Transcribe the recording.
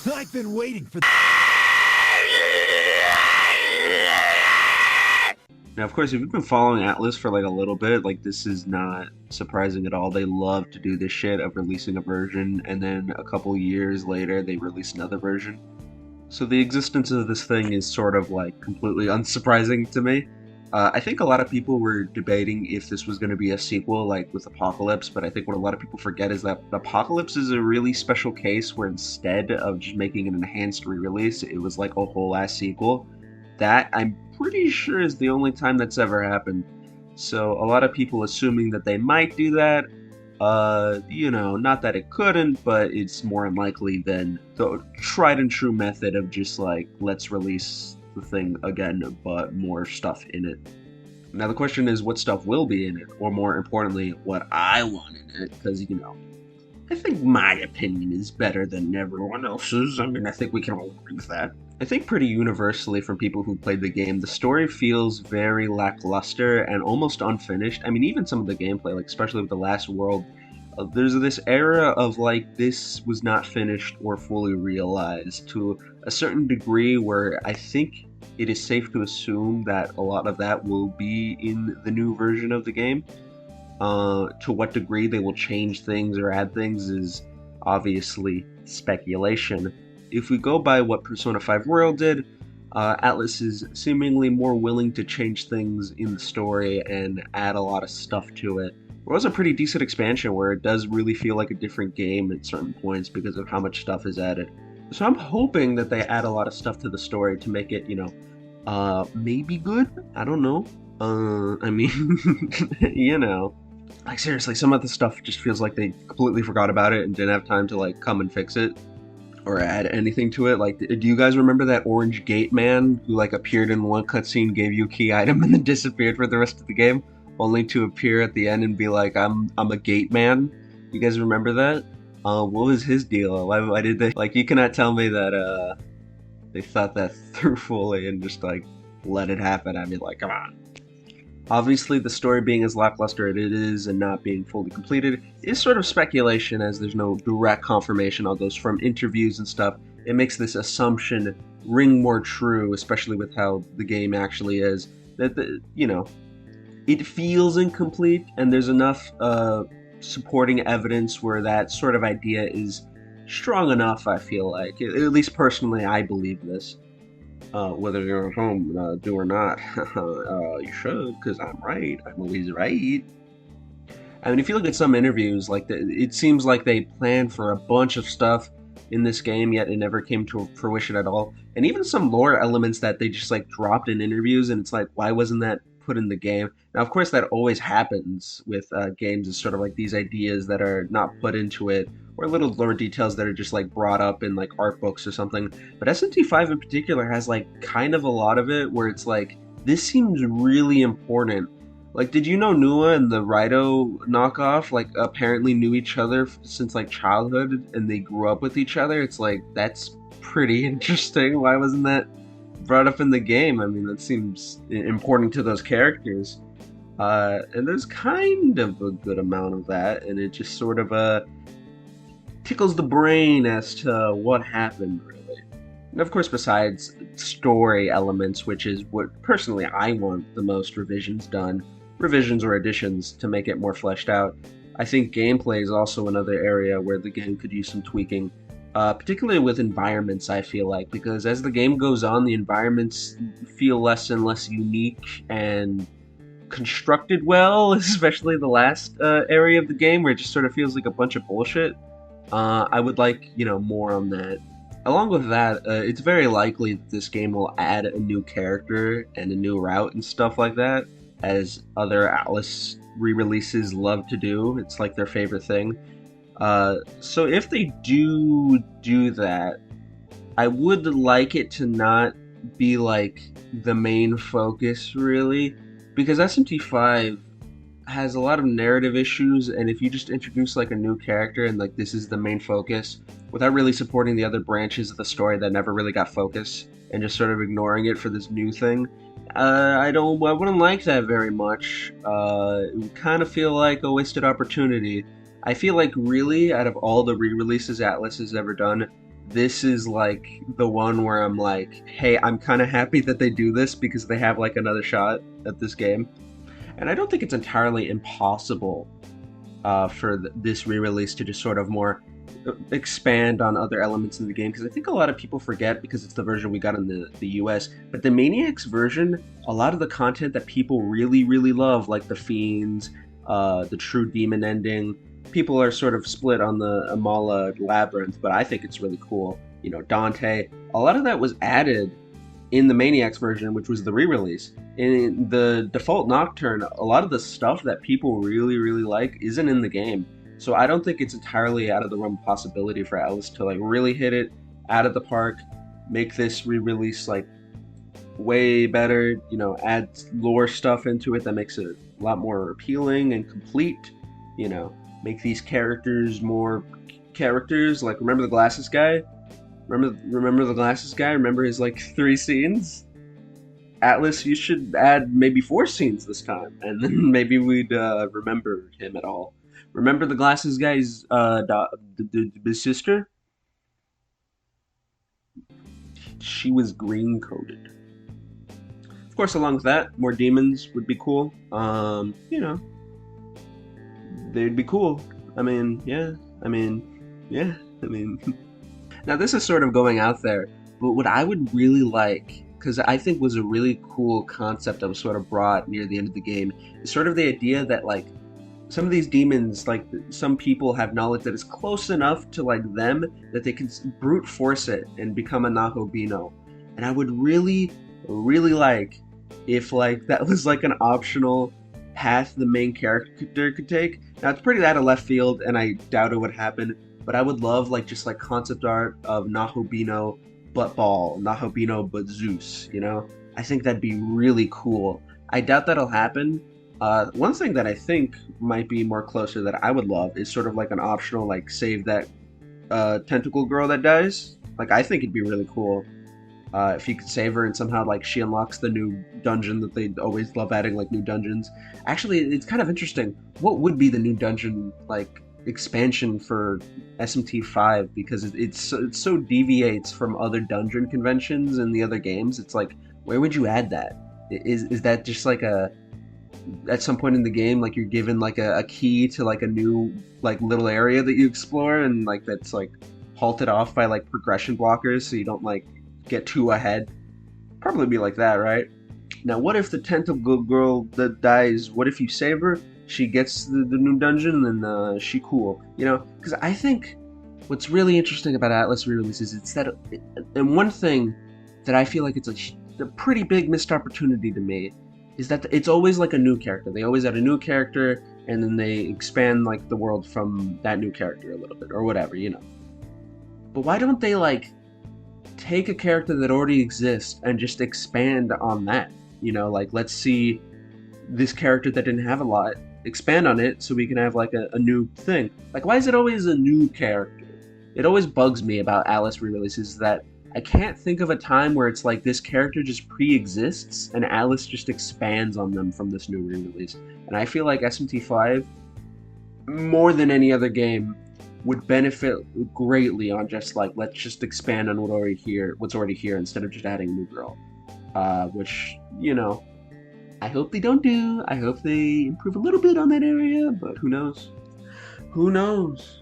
I've been waiting for. Now, of course, if you've been following Atlas for like a little bit, like this is not surprising at all. They love to do this shit of releasing a version and then a couple years later they release another version. So the existence of this thing is sort of like completely unsurprising to me. I think a lot of people were debating if this was going to be a sequel, like with Apocalypse, but I think what a lot of people forget is that Apocalypse is a really special case where instead of just making an enhanced re-release, it was like a whole ass sequel. That I'm pretty sure is the only time that's ever happened. So a lot of people assuming that they might do that. Not that it couldn't, but it's more unlikely than the tried and true method of just like, let's release the thing again, but more stuff in it. Now the question is, what stuff will be in it, or more importantly, what I want in it, because, I think my opinion is better than everyone else's. I mean, I think we can all agree with that. I think pretty universally from people who played the game, the story feels very lackluster and almost unfinished. I mean, even some of the gameplay, like especially with the last world, there's this era of like this was not finished or fully realized to a certain degree where I think it is safe to assume that a lot of that will be in the new version of the game. To what degree they will change things or add things is obviously speculation. If we go by what Persona 5 Royal did, Atlas is seemingly more willing to change things in the story and add a lot of stuff to it. It was a pretty decent expansion where it does really feel like a different game at certain points because of how much stuff is added. So I'm hoping that they add a lot of stuff to the story to make it, maybe good? I don't know. I mean, Like seriously, some of the stuff just feels like they completely forgot about it and didn't have time to like come and fix it or add anything to it. Like, do you guys remember that orange gate man who like appeared in one cutscene, gave you a key item, and then disappeared for the rest of the game, only to appear at the end and be like, "I'm a gate man." You guys remember that? What was his deal? Why did they like? You cannot tell me that they thought that through fully and just like let it happen. I mean, like, come on. Obviously, the story being as lackluster as it is and not being fully completed is sort of speculation, as there's no direct confirmation on those from interviews and stuff. It makes this assumption ring more true, especially with how the game actually is. That it feels incomplete, and there's enough supporting evidence where that sort of idea is strong enough. I feel like, at least personally, I believe this. Whether you're at home do or not, you should, because I'm right. I'm always right. I mean, if you look at some interviews, like it seems like they planned for a bunch of stuff in this game, yet it never came to fruition at all. And even some lore elements that they just like dropped in interviews, and it's like, why wasn't that put in the game? Now, of course, that always happens with games. Is sort of like these ideas that are not put into it, or little lore details that are just like brought up in like art books or something. But SMT5 in particular has like kind of a lot of it where it's like, this seems really important. Like, did you know Nua and the Raito knockoff like apparently knew each other since like childhood and they grew up with each other? It's like, that's pretty interesting. Why wasn't that brought up in the game? I mean, that seems important to those characters. And there's kind of a good amount of that, and it just sort of tickles the brain as to what happened, really. And of course, besides story elements, which is what personally I want the most revisions done, revisions or additions to make it more fleshed out, I think gameplay is also another area where the game could use some tweaking. Particularly with environments, I feel like, because as the game goes on, the environments feel less and less unique and constructed well, especially the last area of the game where it just sort of feels like a bunch of bullshit. I would like, more on that. Along with that, it's very likely that this game will add a new character and a new route and stuff like that, as other Atlas re-releases love to do. It's like their favorite thing. So if they do that, I would like it to not be like the main focus, really, because SMT5 has a lot of narrative issues, and if you just introduce like a new character and like this is the main focus without really supporting the other branches of the story that never really got focus and just sort of ignoring it for this new thing, I wouldn't like that very much. It would kind of feel like a wasted opportunity. I feel like really, out of all the re-releases Atlas has ever done, this is like the one where I'm like, hey, I'm kind of happy that they do this because they have like another shot at this game. And I don't think it's entirely impossible for this re-release to just sort of more expand on other elements in the game, because I think a lot of people forget because it's the version we got in the US. But the Maniacs version, a lot of the content that people really really love, like the fiends, the true demon ending, people are sort of split on the Amala labyrinth, but I think it's really cool. You know, Dante, a lot of that was added in the Maniacs version, which was the re-release. In the default Nocturne, a lot of the stuff that people really, really like isn't in the game. So I don't think it's entirely out of the realm of possibility for Alice to like really hit it out of the park, make this re-release like way better, you know, add lore stuff into it that makes it a lot more appealing and complete, you know, make these characters more characters. Like, remember the glasses guy? Remember the glasses guy? Remember his like 3 scenes? Atlas, you should add maybe 4 scenes this time, and then maybe we'd remember him at all. Remember the glasses guy's sister? She was green coated. Of course, along with that, more demons would be cool. You know, they'd be cool. I mean, yeah. I mean, yeah. I mean, now this is sort of going out there, but what I would really like, because I think was a really cool concept that was sort of brought near the end of the game, is sort of the idea that like some of these demons, like some people have knowledge that is close enough to like them that they can brute force it and become a Nahobino. And I would really, really like if like that was like an optional path the main character could take. Now it's pretty out of left field, and I doubt it would happen. But I would love like just like concept art of Nahobino but Ball, Nahobino but Zeus. You know, I think that'd be really cool. I doubt that'll happen. One thing that I think might be more closer that I would love is sort of like an optional like save that tentacle girl that dies. Like I think it'd be really cool if you could save her and somehow like she unlocks the new dungeon that they always love adding, like new dungeons. Actually, it's kind of interesting. What would be the new dungeon like expansion for SMT5? Because it so deviates from other dungeon conventions in the other games. It's like, where would you add that? Is that just like a at some point in the game, like you're given like a key to like a new like little area that you explore, and like that's like halted off by like progression blockers so you don't like get too ahead? Probably be like that, right? Now what if the tentacle girl that dies, what if you save her, she gets the new dungeon, and she cool, you know? Because I think what's really interesting about Atlas re-releases, it's that, and one thing that I feel like it's a pretty big missed opportunity to me, is that it's always like a new character. They always add a new character, and then they expand like the world from that new character a little bit, or whatever, you know. But why don't they like take a character that already exists and just expand on that? You know, like let's see this character that didn't have a lot, expand on it so we can have like a new thing. Like, why is it always a new character? It always bugs me about Alice re-releases that I can't think of a time where it's like this character just pre-exists and Alice just expands on them from this new re-release. And I feel like SMT5, more than any other game, would benefit greatly on just like, let's just expand on what's already here instead of just adding a new girl. Which, you know, I hope they don't do. I hope they improve a little bit on that area, but who knows? Who knows?